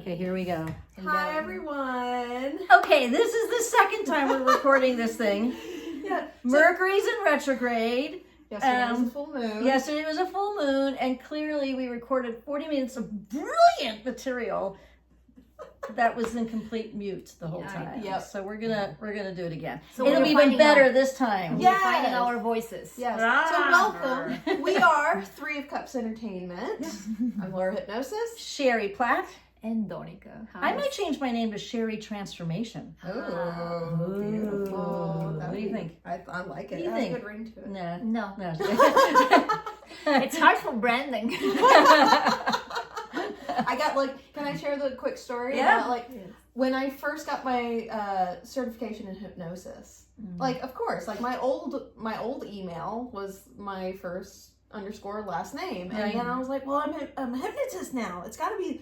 Okay, here we go. Hi, everyone. Okay, this is the second time we're recording this thing. Yeah. Mercury's in retrograde. Yesterday was a full moon. Yesterday was a full moon, and clearly we recorded 40 minutes of brilliant material that was in complete mute the whole time. Yep. So we're gonna do it again. So it'll we're be even finding better out- this time. Yeah. We're finding our voices. Yes. Ah. So welcome. We are Three of Cups Entertainment. I'm Laura Hypnosis. Sherry Platt. And Donica. I might change my name to Sherry Transformation. Oh, beautiful. What do you think? I like it. What do you It has think? a good ring to it. Nah. No. No. It's hard for branding. I got can I share the quick story? Yeah. About, when I first got my certification in hypnosis, of course, my old email was my first _ last name, and Right. then I was like, well, I'm a hypnotist now. It's got to be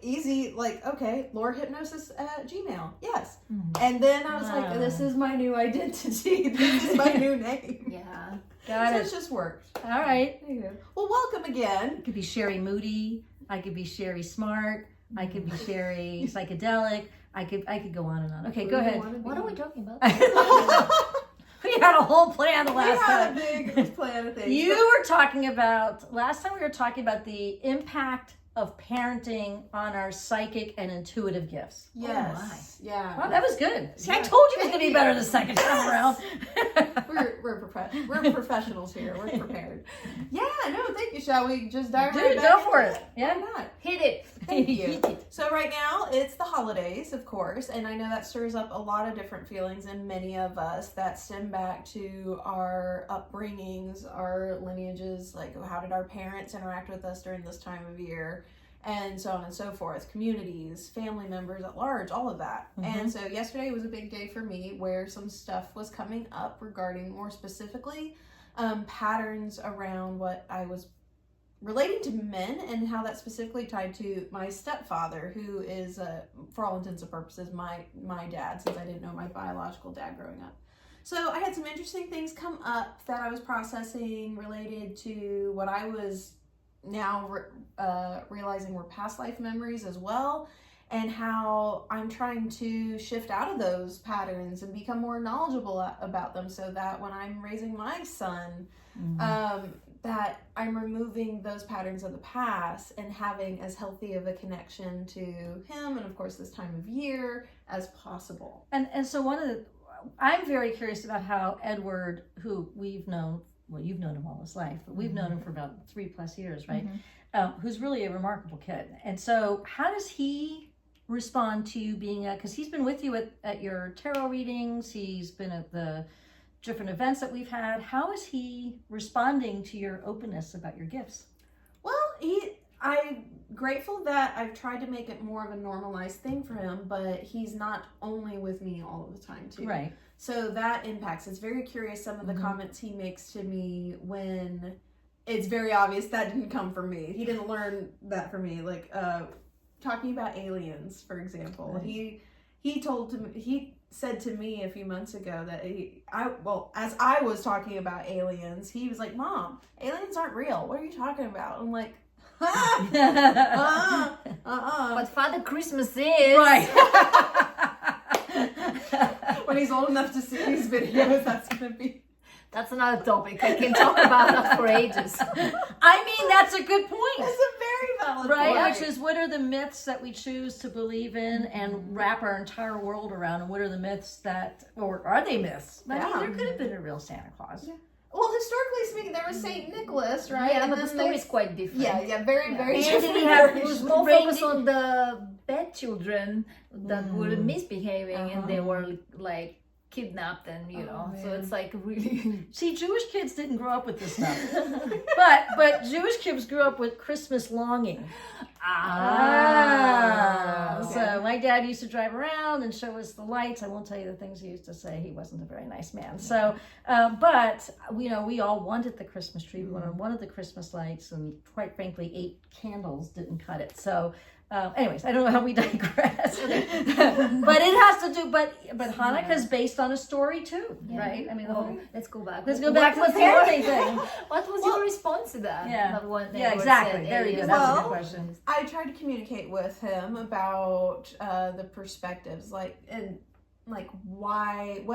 easy, okay, Laura Hypnosis at Gmail, yes. And then I was like, this is my new identity. This is my new name. Yeah. Got So it. it's just worked. All right. There you go. Well, welcome again. I could be Sherry Moody. I could be Sherry Smart. I could be Sherry Psychedelic. I could go on and on. Okay, go ahead. What are we talking about? We had a whole plan the We last had time. a big plan of things. You were talking about, last time we were talking about the impact of parenting on our psychic and intuitive gifts. Yes. Yeah. Wow, that was good. See, I Yeah. told you it was going to be better the second time around. We're professionals here. We're prepared. Yeah, no, thank you. Shall we just dive Dude, right back go into for it. Yeah. Why not? Hit it. Thank you. So right now it's the holidays, of course, and I know that stirs up a lot of different feelings in many of us that stem back to our upbringings, our lineages, how did our parents interact with us during this time of year, and so on and so forth, communities, family members at large, all of that. And so yesterday was a big day for me where some stuff was coming up regarding, more specifically, patterns around what I was relating to men and how that specifically tied to my stepfather, who is, for all intents and purposes, my dad, since I didn't know my biological dad growing up. So I had some interesting things come up that I was processing related to what I was now realizing were past life memories as well, and how I'm trying to shift out of those patterns and become more knowledgeable about them, so that when I'm raising my son, that I'm removing those patterns of the past and having as healthy of a connection to him and of course this time of year as possible. And so I'm very curious about how Edward, who we've known, well, you've known him all his life, but we've known him for about 3+ years, right? Who's really a remarkable kid. And so how does he respond to you being because he's been with you at your tarot readings, he's been at the different events that we've had. How is he responding to your openness about your gifts? Well, I'm grateful that I've tried to make it more of a normalized thing for him, but he's not only with me all of the time too. Right. So that impacts. It's very curious some of the comments he makes to me when it's very obvious that didn't come from me. He didn't learn that from me. Talking about aliens, for example. Right. He said to me a few months ago that as I was talking about aliens, he was like, "Mom, aliens aren't real. What are you talking about?" I'm like, But Father Christmas is. Right. When he's old enough to see these videos, that's gonna be. That's another topic. I can talk about that for ages. I mean, that's a good point. That's a very valid Right, point. which is what are the myths that we choose to believe in and wrap our entire world around, and what are the myths or are they myths? I mean, there could have been a real Santa Claus. Yeah. Well, historically speaking, there was Saint Nicholas, right? Yeah, And but the then story is quite different. Yeah, very, very And different. it was more focused on the bad children that were misbehaving and they were kidnapped and so it's really See, Jewish kids didn't grow up with this stuff, but Jewish kids grew up with Christmas longing. Okay. So my dad used to drive around and show us the lights. I won't tell you the things he used to say. He wasn't a very nice man. So, but we all wanted the Christmas tree. We wanted the Christmas lights, and quite frankly, 8 candles didn't cut it. So, anyways, I don't know how we digress. but it has to do. But Hanukkah is based on a story too, Yeah. right? I mean, the whole. Let's go back. Let's go back to the parenting thing. What was your response to that? Yeah. When they Yeah, were exactly. said, Very "Hey, good. you That's a know, good question. I tried to communicate with him about the perspectives, what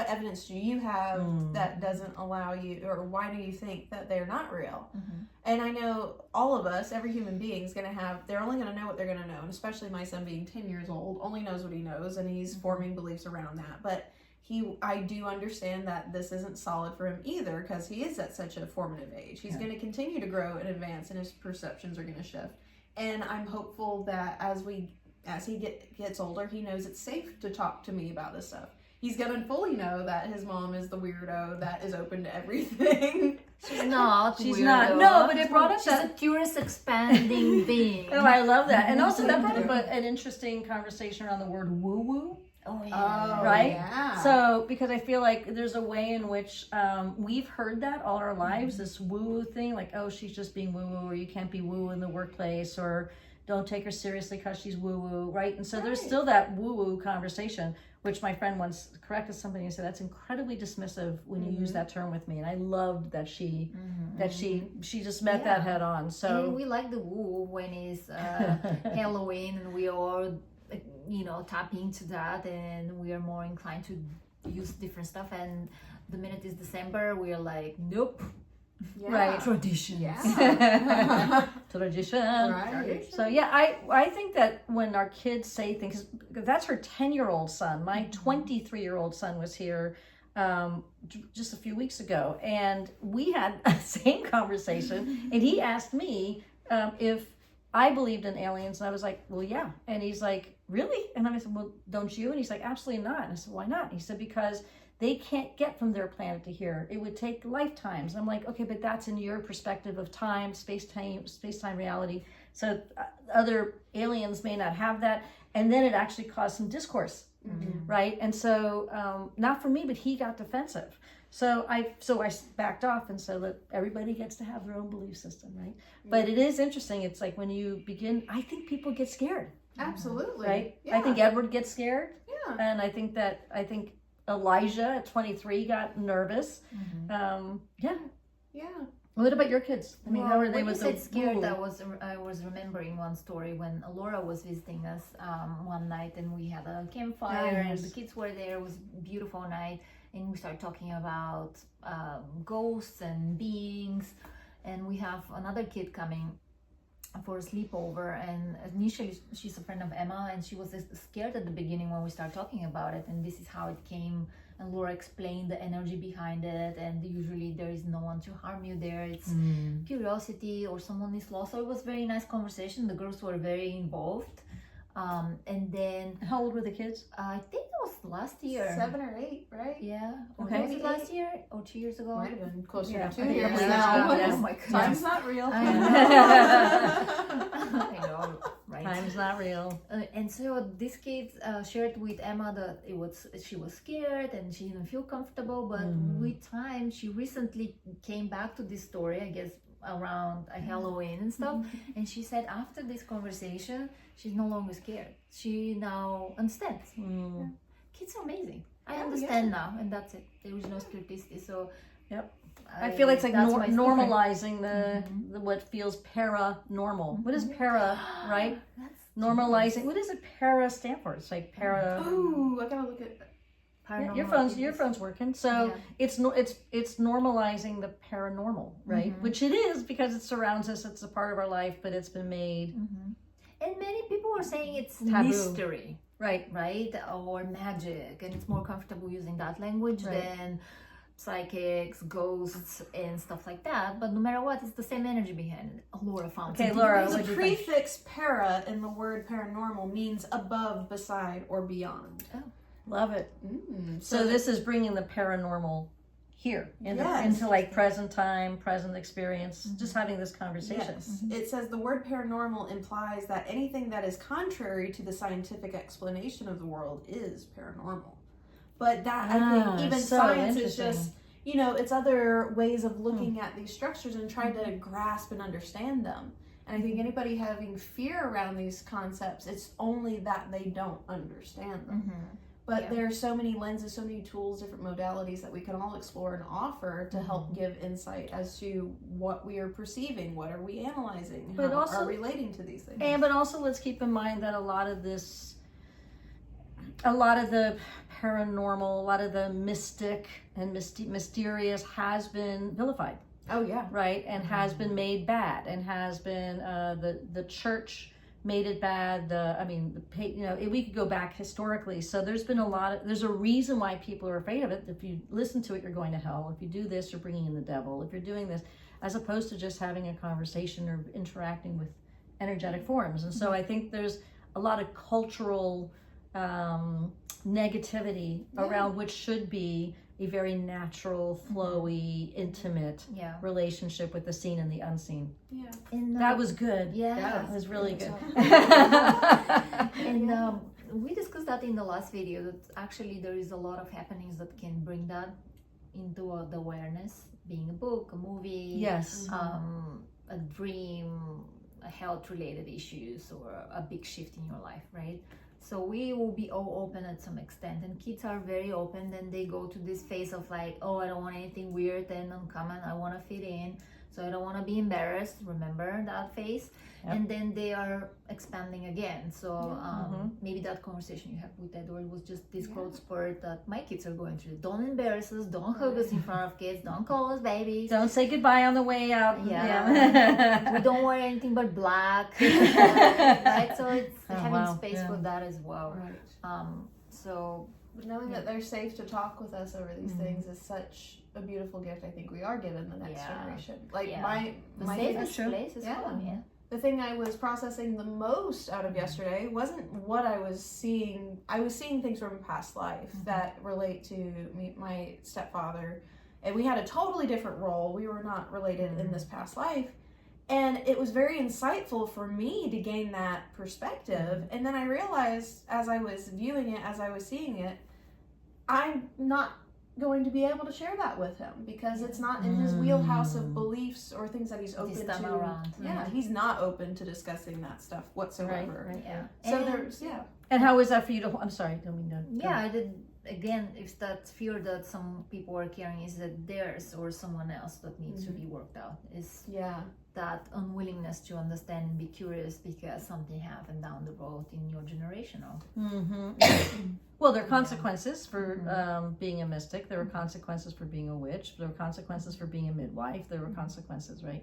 evidence do you have that doesn't allow you, or why do you think that they're not real? And I know all of us, every human being is they're only going to know what they're going to know, and especially my son being 10 years old, only knows what he knows, and he's forming beliefs around that. But I do understand that this isn't solid for him either, because he is at such a formative age. He's going to continue to grow and advance, and his perceptions are going to shift. And I'm hopeful that as he gets older, he knows it's safe to talk to me about this stuff. He's gonna fully know that his mom is the weirdo that is open to everything. She's not. She's weirdo. not. No, but it brought up She's that. a curious, expanding being. Oh, I love that. And also that brought Thank up you. an interesting conversation around the word woo-woo. Oh yeah. Right? Yeah. So, because I feel like there's a way in which we've heard that all our lives, this woo-woo thing, like, oh, she's just being woo-woo, or you can't be woo in the workplace, or don't take her seriously because she's woo-woo, right? And so there's still that woo-woo conversation, which my friend once corrected somebody and said, that's incredibly dismissive when you use that term with me. And I loved that she just met that head on. And So we like the woo when it's Halloween, and we all, tap into that, and we are more inclined to use different stuff. And the minute it's December, we are like, nope. Yeah. Right. Traditions. Yeah. tradition. Right. So yeah, I think that when our kids say things, that's her 10-year-old son. My 23-year-old son was here just a few weeks ago, and we had the same conversation, and he asked me if I believed in aliens, and I was like, well, yeah. And he's like, really? And I said, well, don't you? And he's like, absolutely not. And I said, why not? He said, because they can't get from their planet to here. It would take lifetimes. I'm like, okay, but that's in your perspective of time, space-time reality. So other aliens may not have that. And then it actually caused some discourse, right? And so, not for me, but he got defensive. So I backed off and said, look, everybody gets to have their own belief system, right? But it is interesting. It's like when you begin, I think people get scared, Absolutely. right? Yeah. I think Edward gets scared. Yeah. And I think Elijah at 23 got nervous. Yeah. Yeah. What about your kids? I mean, how are they when with you the said scared? woo-woo? I was remembering one story when Laura was visiting us one night, and we had a campfire, and the kids were there. It was a beautiful night, and we started talking about ghosts and beings, and we have another kid coming for a sleepover, and initially she's a friend of Emma, and she was scared at the beginning when we started talking about it, and this is how it came. And Laura explained the energy behind it, and usually there is no one to harm you there. It's curiosity, or someone is lost. So it was a very nice conversation. The girls were very involved. And then How old were the kids? I think it was last year. 7 or 8, right? Yeah. Okay. Was it last year or 2 years ago? Might have been closer Yeah. to 2 Yeah. years Yeah. now. Yeah. Oh my goodness. Time's not real. I know, right? Time's not real. And so this kid shared with Emma that she was scared and she didn't feel comfortable, but with time she recently came back to this story, I guess around Halloween and stuff, and she said after this conversation she's no longer scared. She now understands. Kids are amazing. I understand now, and that's it. There is no scarcity. So Yep. I feel it's like that's my story. normalizing the what feels paranormal. What is para, right? Normalizing. What does it para stand for? It's like para. Ooh, I gotta look at Paranormal Your phone's activities. working. So Yeah. it's normalizing the paranormal, right? Which it is because it surrounds us. It's a part of our life, but it's been made And many people are saying it's Taboo. mystery, right. right? Or magic, and it's more comfortable using that language Right. than psychics, ghosts, and stuff like that. But no matter what, it's the same energy behind it. Laura found Okay, something Laura, amazing. what the do you think? prefix para in the word paranormal means above, beside, or beyond. Love it. Mm, So this is bringing the paranormal here Yes. into like present time, present experience, just having this conversation. Yes. It says the word paranormal implies that anything that is contrary to the scientific explanation of the world is paranormal. But that, I think, even so science is interesting. just, it's other ways of looking at these structures and trying to grasp and understand them. And I think anybody having fear around these concepts, it's only that they don't understand them. But there are so many lenses, so many tools, different modalities that we can all explore and offer to help give insight as to what we are perceiving, what are we analyzing, But how also- are relating to these things. But also let's keep in mind that a lot of the paranormal, a lot of the mystic and mysterious has been vilified, Oh yeah. right? And has been made bad, and has been the church made it bad. We could go back historically. So there's been there's a reason why people are afraid of it. If you listen to it, you're going to hell. If you do this, you're bringing in the devil. If you're doing this, as opposed to just having a conversation or interacting with energetic forms. And so I think there's a lot of cultural negativity around which should be a very natural, flowy, intimate relationship with the seen and the unseen. Yeah. And, That was good. yeah. That was really good. And we discussed that in the last video, that actually there is a lot of happenings that can bring that into the awareness, being a book, a movie, Yes. a dream, a health related issues, or a big shift in your life, right? So we will be all open at some extent, and kids are very open. Then they go to this phase of like, oh, I don't want anything weird and uncommon, I want to fit in, so I don't want to be embarrassed. Remember that phase? Yep. And then they are expanding again. So maybe that conversation you had with Edward was just this growth spurt that my kids are going through. Don't embarrass us, don't hug us in front of kids, don't call us babies. Don't say goodbye on the way out. Yeah. We don't wear anything but black. Right? So it's having space for that as well. Right. So But knowing that they're safe to talk with us over these things is such a beautiful gift. I think we are giving the next generation. Like my the my safest true. place is home. Yeah. the thing I was processing the most out of yesterday wasn't what I was seeing. I was seeing things from a past life that relate to me, my stepfather, and we had a totally different role. We were not related in this past life. And it was very insightful for me to gain that perspective. And then I realized as I was viewing it, as I was seeing it, I'm not going to be able to share that with him because it's not in his wheelhouse of beliefs or things that he's open This to. time around. Yeah, he's not open to discussing that stuff whatsoever. Right. Yeah. So And- there's, And how was that for you to? I'm sorry, don't mean to. Yeah, I did. Again, if that fear that some people are carrying is that theirs or someone else that needs to be worked out, is Yeah. that unwillingness to understand and be curious because something happened down the road in your generation. Well, there are consequences for being a mystic. There were consequences for being a witch. There were consequences for being a midwife. There were consequences, right?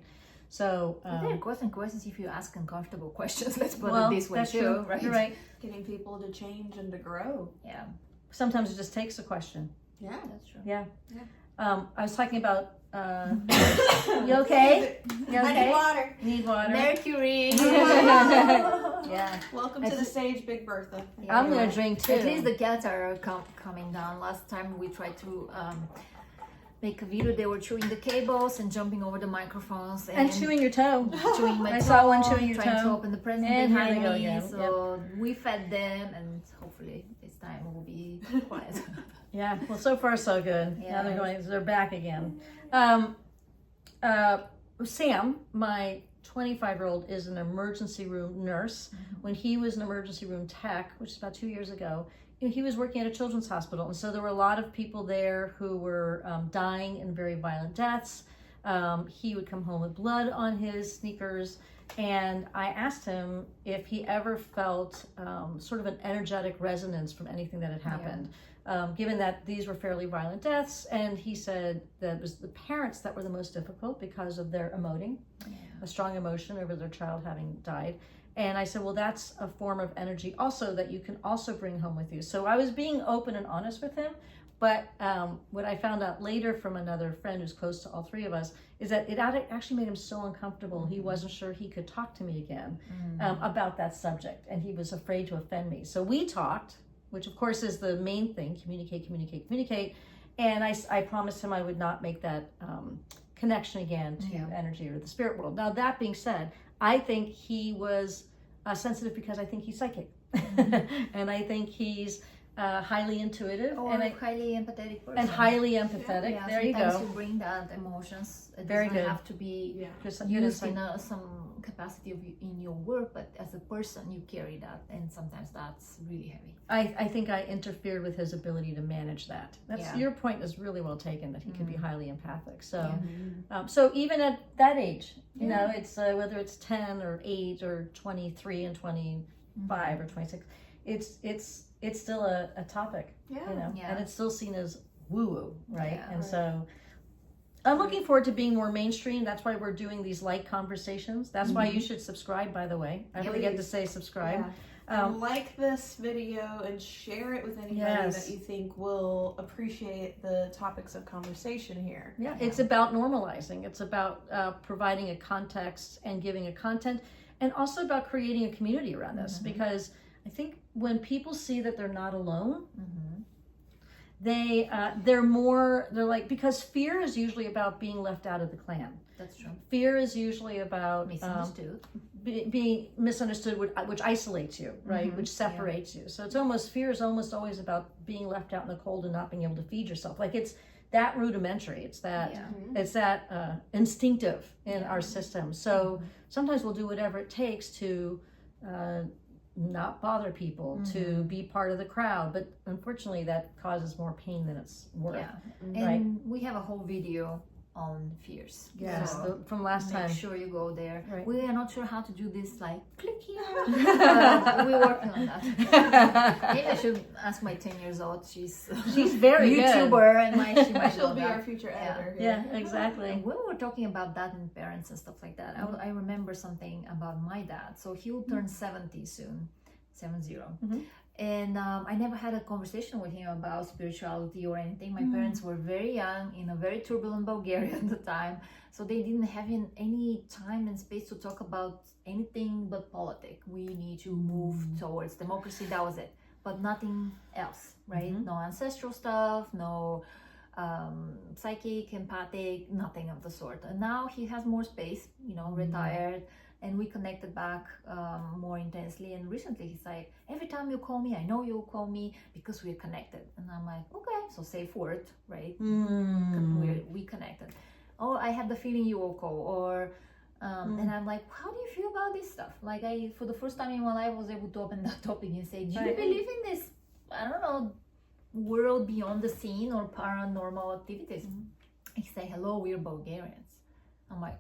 So There are consequences if you ask uncomfortable questions. Let's put well, it this way that's too, true. right? You're right. Getting people to change and to grow. Yeah, Sometimes it just takes a question. Yeah. that's true. Yeah. Yeah. I was talking about. You okay? You I need okay? water. Need water? Mercury. Yeah. Welcome to the stage, Big Bertha. I'm gonna drink too. At least the cats are coming down. Last time we tried to make a video, they were chewing the cables and jumping over the microphones And chewing your toe. chewing my I toe, saw one chewing your trying to toe. open the present And here behind they go me. again. So we fed them, and hopefully this time it will be quiet. Yeah. Well, so far so good. Yeah. Now they're back again. Sam, my 25-year-old, is an emergency room nurse. When he was an emergency room tech, which is about 2 years ago, he was working at a children's hospital, and so there were a lot of people there who were dying in very violent deaths. He would come home with blood on his sneakers, and I asked him if he ever felt sort of an energetic resonance from anything that had happened, given that these were fairly violent deaths. And he said that it was the parents that were the most difficult because of their emoting, a strong emotion over their child having died. And I said, well, that's a form of energy also that you can also bring home with you. So I was being open and honest with him. But what I found out later from another friend who's close to all three of us is that it actually made him so uncomfortable. He wasn't sure he could talk to me again about that subject. And he was afraid to offend me. So we talked, which of course is the main thing, communicate. And I promised him I would not make that connection again to energy or the spirit world. Now, that being said, I think he was sensitive because I think he's psychic. And I think he's highly intuitive Or and highly empathetic person. and highly empathetic. There you sometimes go. you bring that emotions. It Very doesn't good. have to be Good used insight. in some capacity of in your work, but as a person you carry that, and sometimes that's really heavy. I think I interfered with his ability to manage that. That's Yeah. your point is really well taken, that he could be highly empathic. So Yeah. so even at that age, you Yeah. know, it's whether it's 10 or 8 or 23 and 25 or 26, it's still a topic, Yeah. you know, Yeah. and it's still seen as woo-woo, right? Yeah. And Right. so I'm looking forward to being more mainstream. That's why we're doing these light conversations. That's why you should subscribe, by the way. I Yeah, forget to please. say subscribe. Yeah. And like this video and share it with anybody Yes. that you think will appreciate the topics of conversation here. Yeah, it's about normalizing. It's about providing a context and giving a content, and also about creating a community around this. Because I think when people see that they're not alone, they're like, because fear is usually about being left out of the clan. That's true. Fear is usually about Misunderstood. being misunderstood, which isolates you, right? Which separates you. So it's almost, fear is almost always about being left out in the cold and not being able to feed yourself. Like it's that rudimentary. It's that Yeah. it's that instinctive in our system. So sometimes we'll do whatever it takes to not bother people, to be part of the crowd. But unfortunately, that causes more pain than it's worth. Yeah. Right. And we have a whole video on fears. Yes, So from last make time. sure you go there. Right. We are not sure how to do this, like click here. We're working on that. Maybe I should ask my 10 years old. She's very good. YouTuber, and she might She'll know be that. our future Yeah. editor here. Yeah, exactly. And when we were talking about that and parents and stuff like that, I remember something about my dad. So he'll turn 70 soon, 70. And I never had a conversation with him about spirituality or anything. My parents were very young, in a very turbulent Bulgaria at the time. So they didn't have any time and space to talk about anything but politics. We need to move towards democracy, that was it. But nothing else, right? No ancestral stuff, no psychic, empathic, nothing of the sort. And now he has more space, retired, and we connected back more intensely. And recently he's like, every time you call me, I know you'll call me because we're connected. And I'm like, okay, so safe word, right? We connected. Oh, I had the feeling you will call. Or and I'm like, how do you feel about this stuff? Like for the first time in my life, I was able to open that topic and say, do you believe in this, I don't know, world beyond the scene or paranormal activities? He say, hello, we're Bulgarians. I'm like,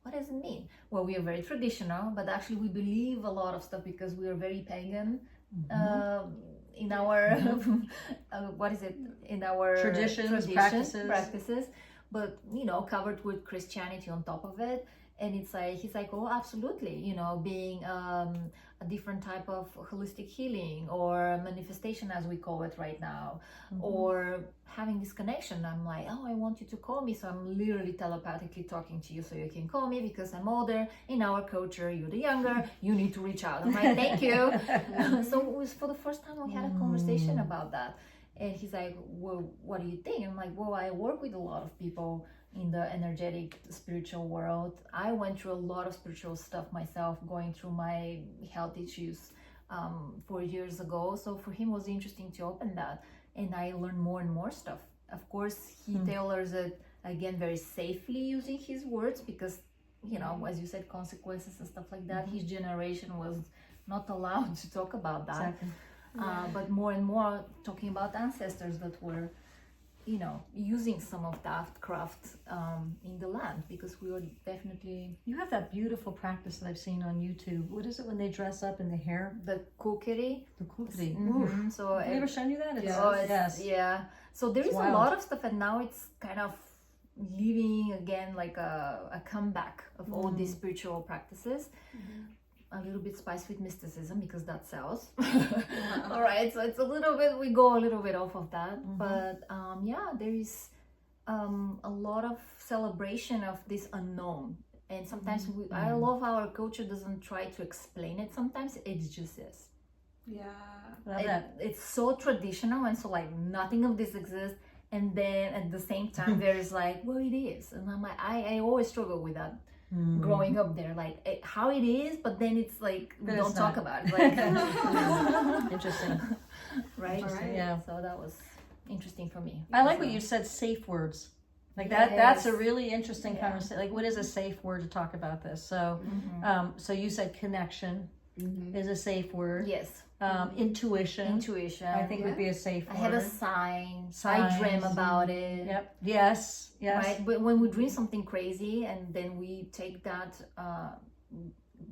what does it mean? Well, we are very traditional, but actually we believe a lot of stuff because we are very pagan in our what is it? In our Traditions, practices, but covered with Christianity on top of it. And it's like, he's like, oh, absolutely, being a different type of holistic healing or manifestation, as we call it right now, or having this connection. I'm like, oh, I want you to call me. So I'm literally telepathically talking to you so you can call me because I'm older. In our culture, you're the younger, you need to reach out. I'm like, thank you. So it was for the first time we had a conversation about that. And he's like, well, what do you think? I'm like, well, I work with a lot of people in the energetic spiritual world. I went through a lot of spiritual stuff myself, going through my health issues 4 years ago. So for him it was interesting to open that, and I learned more and more stuff. Of course, he tailors it again very safely using his words because, as you said, consequences and stuff like that. His generation was not allowed to talk about that. Exactly. But more and more talking about ancestors that were using some of that craft in the land, because we were definitely You have that beautiful practice that I've seen on YouTube. What is it when they dress up in the hair? the kukeri. The kukri. So Have you ever shown you that? It's, yes. Yeah. So there is a wild. lot of stuff, and now it's kind of living again like a comeback of all these spiritual practices. A little bit spiced with mysticism because that sells. All right, so it's a little bit, we go a little bit off of that, but there is a lot of celebration of this unknown, and sometimes I love how our culture doesn't try to explain it. Sometimes it just is. Yeah. Love that. It's so traditional, and so like nothing of this exists, and then at the same time there's like, well, it is, and I'm like, I always struggle with that. Growing up there, like how it is, but then it's like we But don't it's talk not. about it, like Interesting. right? Interesting, yeah. So that was interesting for me. I like what you said, safe words. Like that's a Yes. really interesting Yeah. conversation. Like, what is a safe word to talk about this? So, so you said connection is a safe word. Yes. Intuition, Intuition. I think would be a safe word. I had a sign. Signs. I dream about it. Yep. Yes. Yes. Right. But when we dream something crazy and then we take that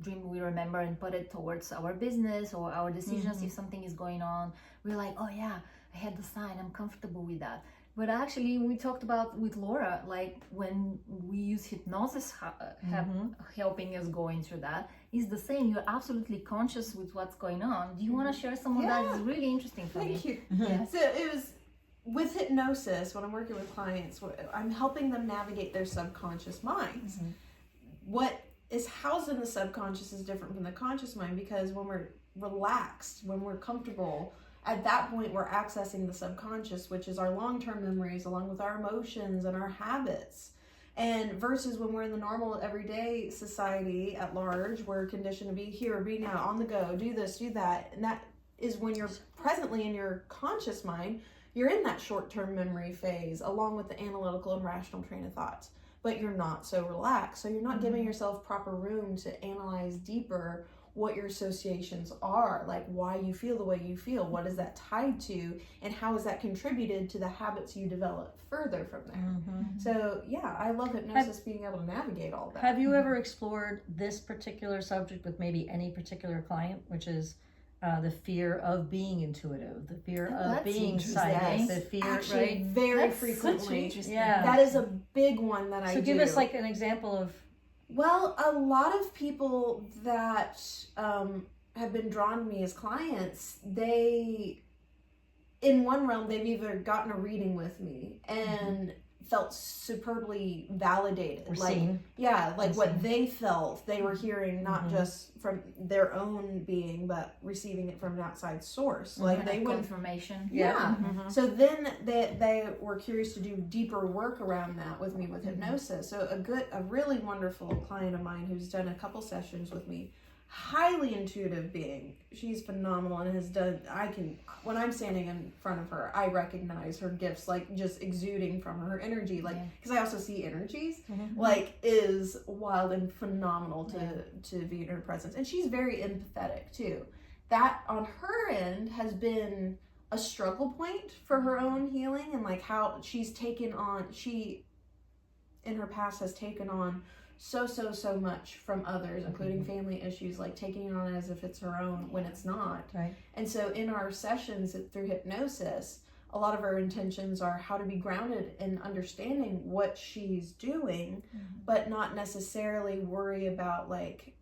dream we remember and put it towards our business or our decisions, if something is going on, we're like, oh yeah, I had the sign. I'm comfortable with that. But actually, we talked about with Laura, like when we use hypnosis helping us going through that, is the same. You're absolutely conscious with what's going on. Do you want to share some of that? It's really interesting for me. Thank you. Yeah. So it was with hypnosis, when I'm working with clients, I'm helping them navigate their subconscious minds. What is housed in the subconscious is different from the conscious mind, because when we're relaxed, when we're comfortable, at that point we're accessing the subconscious, which is our long-term memories along with our emotions and our habits. And versus when we're in the normal everyday society at large, we're conditioned to be here, be now, on the go, do this, do that. And that is when you're presently in your conscious mind, you're in that short-term memory phase along with the analytical and rational train of thoughts. But you're not so relaxed. So you're not giving yourself proper room to analyze deeper what your associations are, like why you feel the way you feel, what is that tied to, and how has that contributed to the habits you develop further from there. So yeah, I love hypnosis, being able to navigate all that. Have you ever explored this particular subject with maybe any particular client, which is the fear of being intuitive, the fear of that's being interesting. psychic, the fear, Actually, right? very That's frequently. interesting. Yeah. That is a big one that I So do. give us like an example of. Well, a lot of people that have been drawn to me as clients, they, in one realm, they've either gotten a reading with me and felt superbly validated. Or like, seen. yeah, like And what seen. they felt, they were hearing not just from their own being, but receiving it from an outside source. Like they wouldn't. Confirmation. Yeah. So then they were curious to do deeper work around that with me with hypnosis. So a really wonderful client of mine who's done a couple sessions with me, highly intuitive being. She's phenomenal and has done, when I'm standing in front of her, I recognize her gifts, like just exuding from her energy, like, because I also see energies, like is wild and phenomenal to be in her presence. And she's very empathetic too. That on her end has been a struggle point for her own healing, and like how she's taken on, she in her past has taken on so much from others, including family issues, like taking it on as if it's her own when it's not. Right. And so in our sessions through hypnosis, a lot of our intentions are how to be grounded in understanding what she's doing, but not necessarily worry about like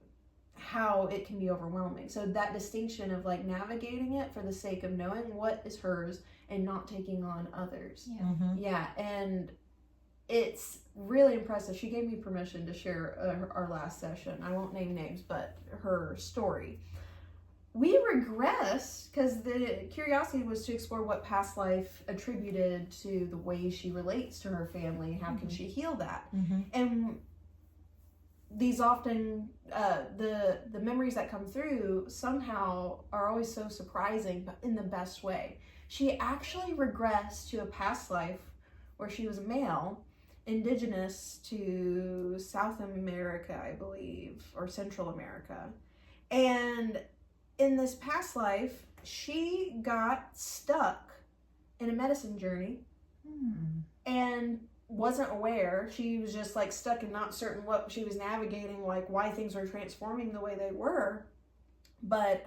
how it can be overwhelming. So that distinction of like navigating it for the sake of knowing what is hers and not taking on others. Yeah, and it's really impressive. She gave me permission to share our last session. I won't name names, but her story. We regressed because the curiosity was to explore what past life attributed to the way she relates to her family. How can she heal that? And these often, the memories that come through somehow are always so surprising, but in the best way. She actually regressed to a past life where she was a male, indigenous to South America, I believe, or Central America. And in this past life, she got stuck in a medicine journey and wasn't aware. She was just like stuck and not certain what she was navigating, like why things were transforming the way they were. But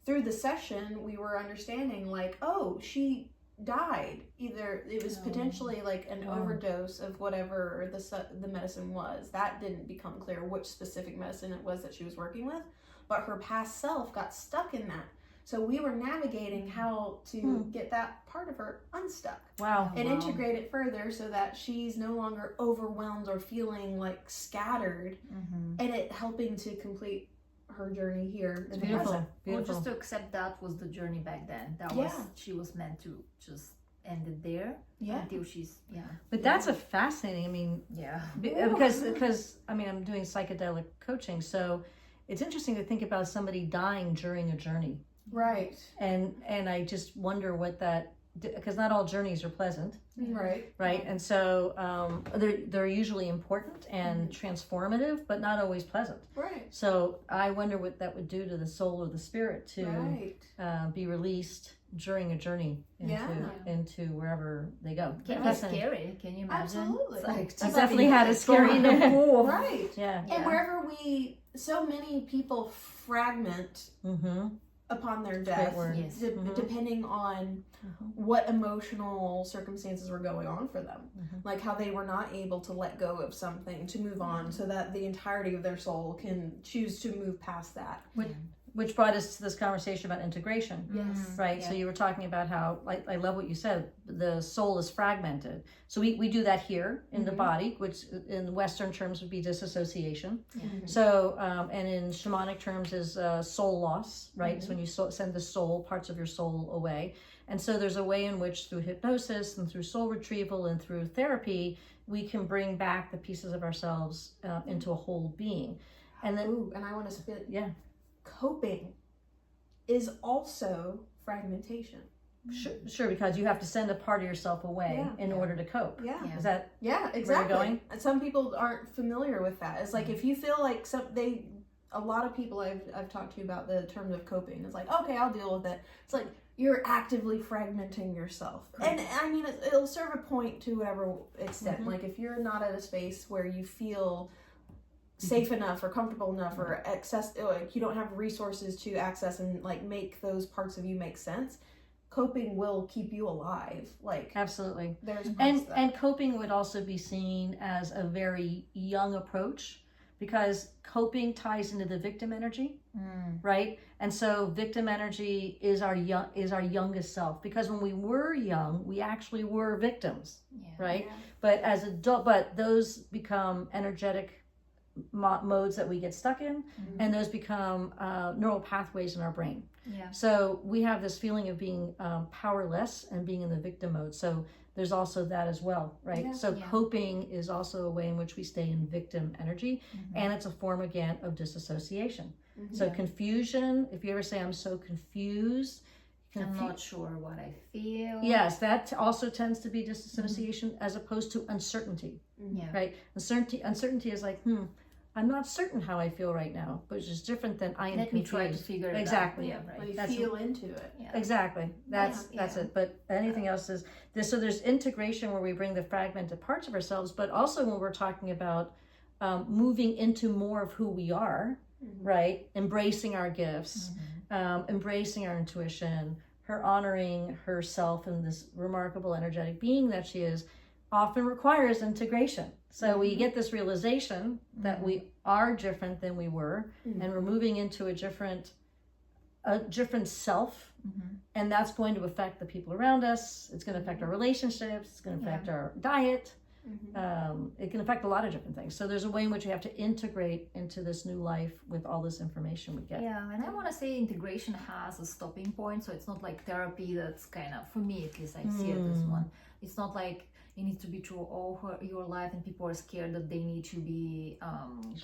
through the session, we were understanding like, oh, she died. Either it was potentially like an overdose of whatever the medicine was. That didn't become clear which specific medicine it was that she was working with, but her past self got stuck in that. So we were navigating how to get that part of her unstuck. Wow. And integrate it further so that she's no longer overwhelmed or feeling like scattered, and it helping to complete her journey here in the present. Well, just to accept that was the journey back then. That was, she was meant to just end it there until she's, But that's a fascinating, I mean, because I mean, I'm doing psychedelic coaching, so it's interesting to think about somebody dying during a journey. Right. And I just wonder what that because not all journeys are pleasant, Right. right? And so they're usually important and transformative, but not always pleasant. Right. So I wonder what that would do to the soul or the spirit to Right. be released during a journey into wherever they go. Can be Fascinating. scary. Can you imagine? Absolutely. It's like I've somebody definitely had a that's scary going day. full of- Right. Yeah. Yeah. And wherever so many people fragment Mm-hmm. upon their Great death, word. Yes. Mhm. depending on what emotional circumstances were going on for them. Mhm. Like how they were not able to let go of something to move on so that the entirety of their soul can choose to move past that. Which brought us to this conversation about integration. Yes. Right. So Yeah. you were talking about how, like, I love what you said, the soul is fragmented. So we do that here in the body, which in Western terms would be disassociation. So, and in shamanic terms is soul loss, right? So when you send the soul, parts of your soul away. And so there's a way in which through hypnosis and through soul retrieval and through therapy, we can bring back the pieces of ourselves into a whole being. And then, Ooh, and I want to spit. yeah, Coping is also fragmentation. sure, because you have to send a part of yourself away Yeah. in order to cope. Yeah. Yeah. Is that Yeah, exactly. going? And some people aren't familiar with that. It's like if you feel like a lot of people I've talked to about the terms of coping. It's like, okay, I'll deal with it. It's like you're actively fragmenting yourself, and I mean it'll serve a point to whatever extent. Like if you're not at a space where you feel safe enough or comfortable enough or like you don't have resources to access and like make those parts of you make sense, coping will keep you alive. Like absolutely? there's parts And of that. and coping would also be seen as a very young approach because coping ties into the victim energy, right? And so victim energy is our youngest self because when we were young, we actually were victims, Yeah. right? But as but those become energetic modes that we get stuck in, and those become neural pathways in our brain. Yeah. So we have this feeling of being powerless and being in the victim mode. So there's also that as well, right? Yeah. So Yeah. coping is also a way in which we stay in victim energy, and it's a form again of disassociation. So confusion, if you ever say I'm so confused, I'm not sure what I feel. yes, that also tends to be disassociation as opposed to uncertainty, Yeah. right? Uncertainty is like, I'm not certain how I feel right now, which is different than I am Let me confused. try to figure it Exactly. out. Yeah, When right. you That's- feel into it. Yeah. Exactly. That's Yeah. it. But anything else is this. So there's integration where we bring the fragmented parts of ourselves, but also when we're talking about moving into more of who we are, right? Embracing our gifts, embracing our intuition, her honoring herself and this remarkable energetic being that she is, often requires integration. So we get this realization that we are different than we were, and we're moving into a different self, and that's going to affect the people around us. It's going to affect our relationships. It's going to affect our diet. It can affect a lot of different things. So there's a way in which we have to integrate into this new life with all this information we get. Yeah, and I want to say integration has a stopping point, so it's not like therapy that's kind of, for me at least, I see it as one. It's not like it needs to be through all your life and people are scared that they need to be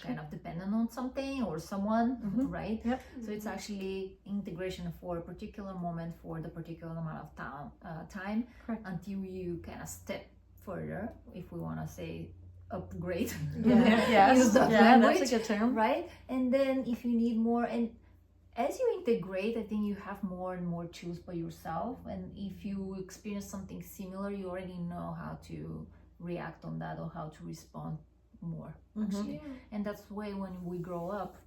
kind of dependent on something or someone, right? Yep. So it's actually integration for a particular moment for the particular amount of time Correct. until you kind of step further, if we want to say upgrade. Yes. Use that Yeah, language, that's a good term. right? And then if you need more, and as you integrate, I think you have more and more tools by yourself. And if you experience something similar, you already know how to react on that or how to respond more, actually. And that's the way when we grow up,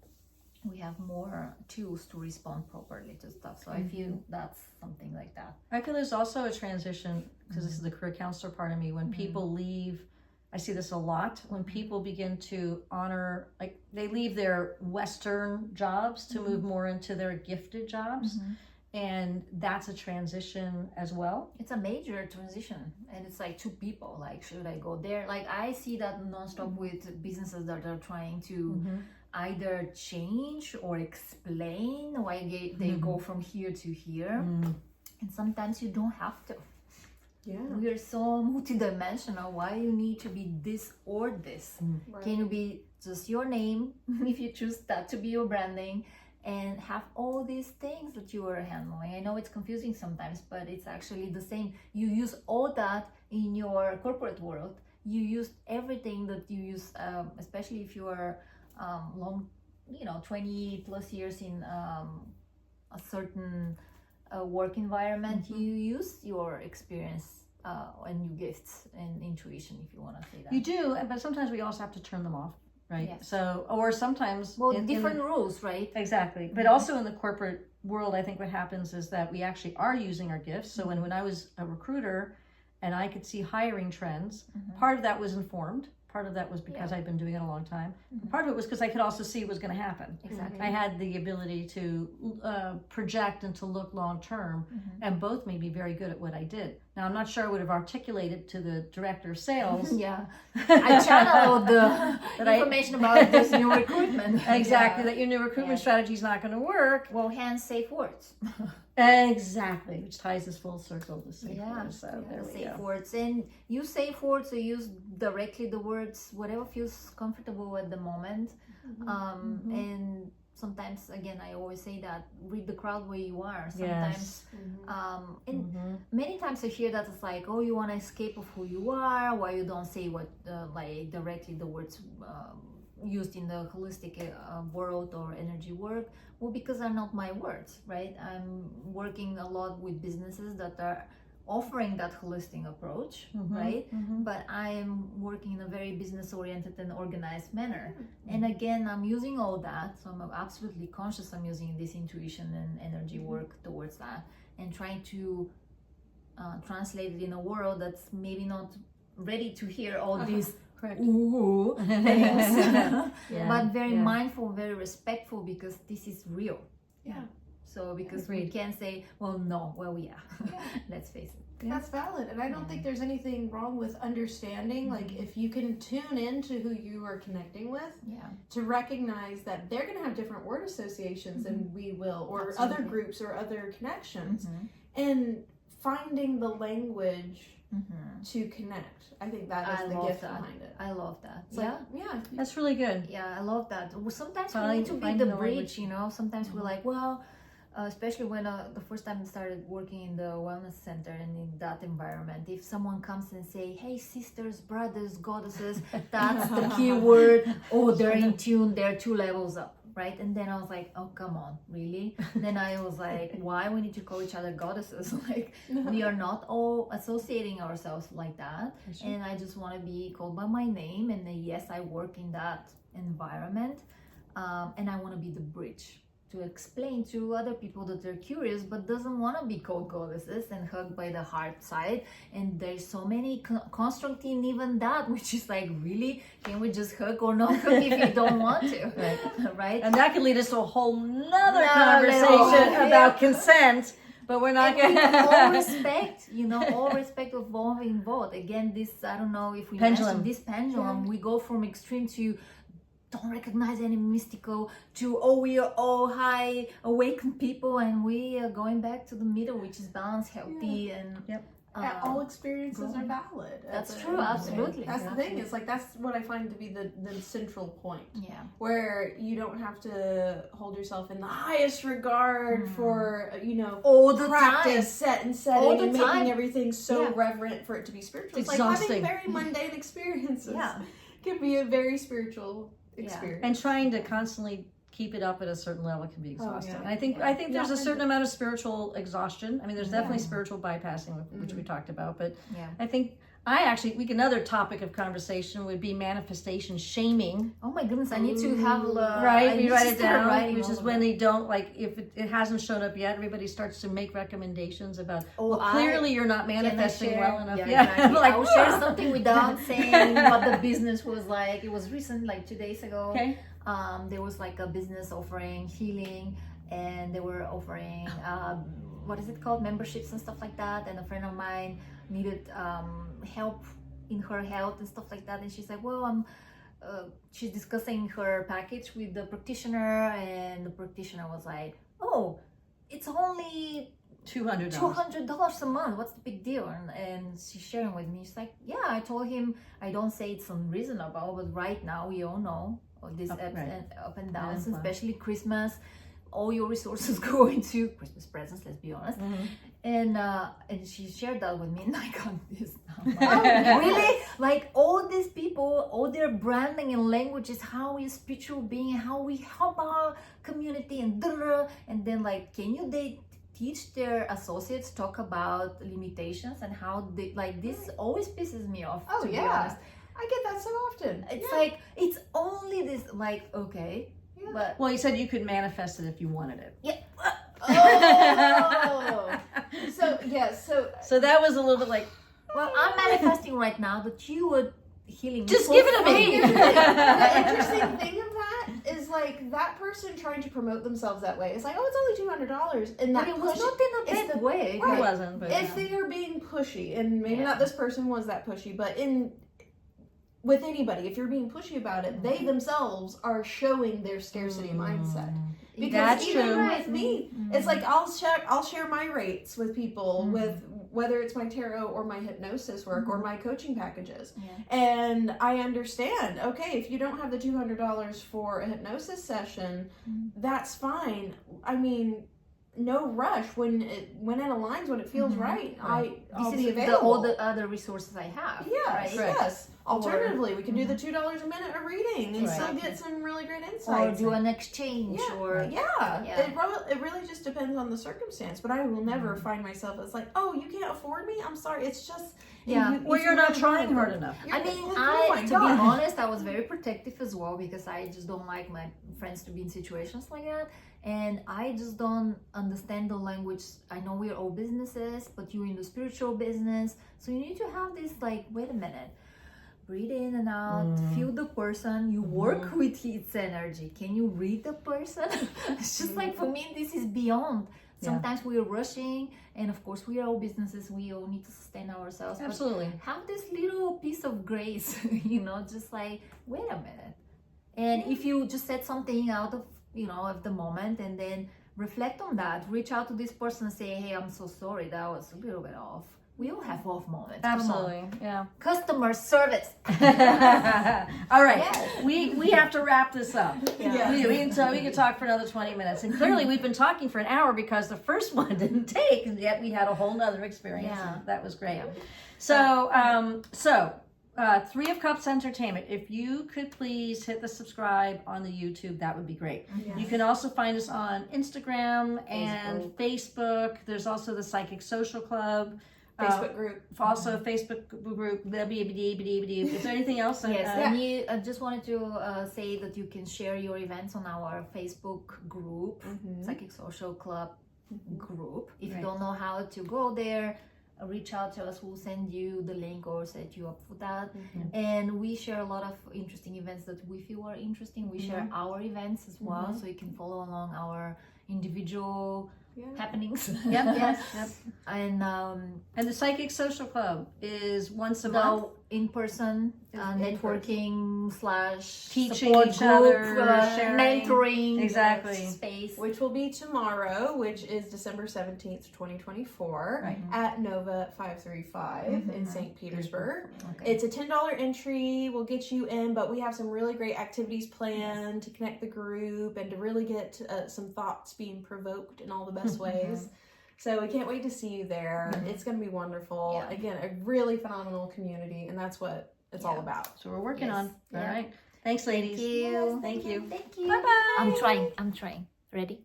we have more tools to respond properly to stuff. So I feel that's something like that. I feel there's also a transition, because this is the career counselor part of me, when people leave, I see this a lot, when people begin to honor, like they leave their Western jobs to move more into their gifted jobs. And that's a transition as well. It's a major transition, and it's like two people, like, should I go there? Like, I see that nonstop with businesses that are trying to either change or explain why they go from here to here. And sometimes you don't have to. Yeah. We are so multidimensional. Why you need to be this or this? Right. Can you be just your name if you choose that to be your branding? and have all these things that you are handling. I know it's confusing sometimes, but it's actually the same. You use all that in your corporate world. You use everything that you use, especially if you are long, 20 plus years in a certain work environment. You use your experience and your gifts and intuition, if you want to say that. You do, but sometimes we also have to turn them off, right? Yes. So, or sometimes different rules, right? Exactly. But also in the corporate world, I think what happens is that we actually are using our gifts. So when I was a recruiter and I could see hiring trends, part of that was informed. Part of that was because I'd been doing it a long time. Part of it was because I could also see what was going to happen. Exactly. I had the ability to project and to look long term, and both made me very good at what I did. Now, I'm not sure I would have articulated to the director of sales. Yeah, I channeled the information about this new recruitment. Exactly, that your new recruitment strategy is not going to work. Well, hence safe words. Exactly, which ties this full circle to safe words. So there we safe go. words, and use safe words, or use directly the words, whatever feels comfortable at the moment. And sometimes, again, I always say that read the crowd where you are. Sometimes, and many times I hear that it's like, oh, you want to escape of who you are, why you don't say what like directly the words used in the holistic world or energy work. Well, because they're not my words, right? I'm working a lot with businesses that are offering that holistic approach, right? But I am working in a very business oriented and organized manner. And again, I'm using all that, so I'm absolutely conscious I'm using this intuition and energy work towards that, and trying to translate it in a world that's maybe not ready to hear all these ooh things, but very mindful, very respectful, because this is real. So because we can say, well, no, well, let's face it. That's valid, and I don't think there's anything wrong with understanding. Like, if you can tune into who you are connecting with, to recognize that they're going to have different word associations than we will, or other groups or other connections, and finding the language to connect. I think that is the gift behind it. I love that. It's That's really good. Yeah, I love that. Sometimes we need to be the bridge, Sometimes we're like, well, especially when the first time I started working in the wellness center and in that environment, if someone comes and say, hey, sisters, brothers, goddesses, that's the key word. Oh, they're in tune. They're 2 levels up. Right? And then I was like, oh, come on, really? Then I was like, why we need to call each other goddesses? Like, we are not all associating ourselves like that. And I just want to be called by my name. And then, yes, I work in that environment. And I want to be the bridge to explain to other people that they're curious but doesn't want to be called goddesses and hugged by the heart side. And there's so many construct in even that, which is like, really, can we just hug or not hug if you don't want to? Right? And that could lead us to a whole nother conversation about consent, but we're not going to. All respect, all respect of all involved. Again, this, I don't know if we mentioned this pendulum, we go from extreme to don't recognize any mystical to, oh, we are all high awakened people, and we are going back to the middle, which is balanced, healthy, and all experiences are valid. That's true, absolutely. That's the thing. It's like, that's what I find to be the central point. Where you don't have to hold yourself in the highest regard for all the practice, time. set and setting, and making everything so reverent for it to be spiritual. It's exhausting. like having very mundane experiences can be a very spiritual experience. And trying to constantly keep it up at a certain level can be exhausting. I think there's a certain amount of spiritual exhaustion. I mean, there's definitely spiritual bypassing, which we talked about, but I think another topic of conversation would be manifestation shaming. Oh my goodness, I need to have we write it down, which is when they don't, like, if it hasn't shown up yet, everybody starts to make recommendations about, clearly you're not manifesting well enough. Exactly. I will share something without saying what the business was like. It was recent, like 2 days ago. Okay. There was like a business offering healing, and they were offering what is it called, memberships and stuff like that. And a friend of mine needed help in her health and stuff like that, and she's like, well, she's discussing her package with the practitioner, and the practitioner was like, oh, it's only $200 a month, what's the big deal? And she's sharing with me, she's like, yeah, I told him, I don't say it's unreasonable, but right now we all know this up and downs, especially Christmas. all your resources go into Christmas presents, let's be honest. And she shared that with me, and I got this. I'm like, oh, really? Like all these people, all their branding and languages, how we spiritual being, how we help our community, and then like, can you teach their associates talk about limitations and how they like this always pisses me off. Oh to be yeah, honest. I get that so often. It's like it's only this like okay, Yeah. but Well, you said you could manifest it if you wanted it. yeah. Oh, So that was a little bit like, Well, I'm manifesting right now that you would healing. just me give for it to me. free. the interesting thing of that is like that person trying to promote themselves that way. It's like, oh, it's only $200, and But that it was push. not in a it's bad way. It wasn't, but If they are being pushy, and maybe Yeah. not this person was that pushy, but with anybody, if you're being pushy about it, they themselves are showing their scarcity mindset. Because That's even true. with me, it's like I'll share my rates with people with whether it's my tarot or my hypnosis work or my coaching packages. Yeah. And I understand, okay, if you don't have the $200 for a hypnosis session, that's fine. I mean, no rush when it aligns, when it feels right. I'll This be is available. all the other resources I have. Yes, right? Correct. yes. Alternatively, we can do the $2 a minute of reading and Right. still get some really great Or insights. do an exchange, Yeah, or yeah. It really just depends on the circumstance. But I will never find myself as like, oh, you can't afford me. I'm sorry. It's just Yeah. Or you're not trying hard enough. I mean, oh my to God. be honest, I was very protective as well because I just don't like my friends to be in situations like that. And I just don't understand the language. I know we're all businesses, but you're in the spiritual business. So you need to have this like, wait a minute, breathe in and out, feel the person, you work with its energy. Can you read the person? It's just like, for me, this is beyond. Sometimes we are rushing, and of course, we are all businesses. We all need to sustain ourselves. but Absolutely. have this little piece of grace, just like, wait a minute. And if you just said something out of, of the moment, and then reflect on that, reach out to this person and say, hey, I'm so sorry, that was a little bit off. We all have off moments. Come on. Absolutely. Yeah. Customer service. All right. Yes. We have to wrap this up. Yeah. We can talk for another 20 minutes. And clearly we've been talking for an hour because the first one didn't take, and yet we had a whole nother experience. Yeah. And that was great. Yeah. So, Three of Cups Entertainment, if you could please hit the subscribe on the YouTube, that would be great. Yes. You can also find us on Instagram and Facebook. There's also the Psychic Social Club. Facebook group. Also, Facebook group. Is there anything else? Yes, and I just wanted to say that you can share your events on our Facebook group, Psychic Social Club group. If you don't know how to go there, reach out to us. We'll send you the link or set you up for that. And we share a lot of interesting events that we feel are interesting. We share our events as well, so you can follow along our individual happenings. Yep. And And the Psychic Social Club is once a the month. in-person networking / Teaching support each group, other, sharing. mentoring Exactly. space. Which will be tomorrow, which is December 17th, 2024, Right. at Nova 535 in St. Petersburg. Okay. It's a $10 entry. We'll get you in, but we have some really great activities planned to connect the group and to really get some thoughts being provoked in all the best ways. So we can't wait to see you there. It's going to be wonderful. Yeah. Again, a really phenomenal community, and that's what it's all about. So we're working Yes. on. All Yeah. right. Thanks, ladies. Thank you. Thank you. Thank you. Bye-bye. I'm trying. Ready?